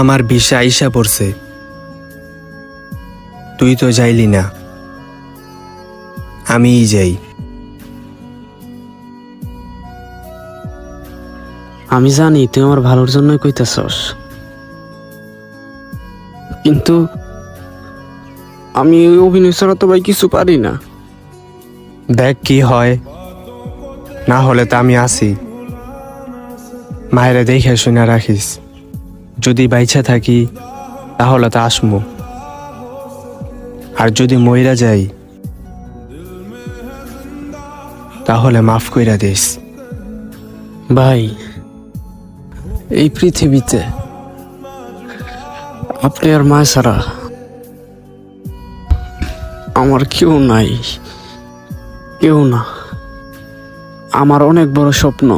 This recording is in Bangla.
আমার ভিসা আইসা পড়ছে, তুই তো যাইলি না, আমিই যাই। আমি জানি তুই আমার ভালোর জন্যই কইতেছস, কিন্তু আমি ওই অভিনয় ছাড়া তো ভাই কিছু পারি না। দেখ কি হয়, না হলে তো আমি আছি। মায়েরা দেখে শুনে রাখিস, যদি বাইচা থাকি তাহলে তো আসমু, আর যদি মইরা যাই তাহলে মাফ কইরা দিস। ভাই, এই পৃথিবীতে আপনি আর মা ছাড়া আমার কেউ নাই, কেউ না। আমার অনেক বড় স্বপ্ন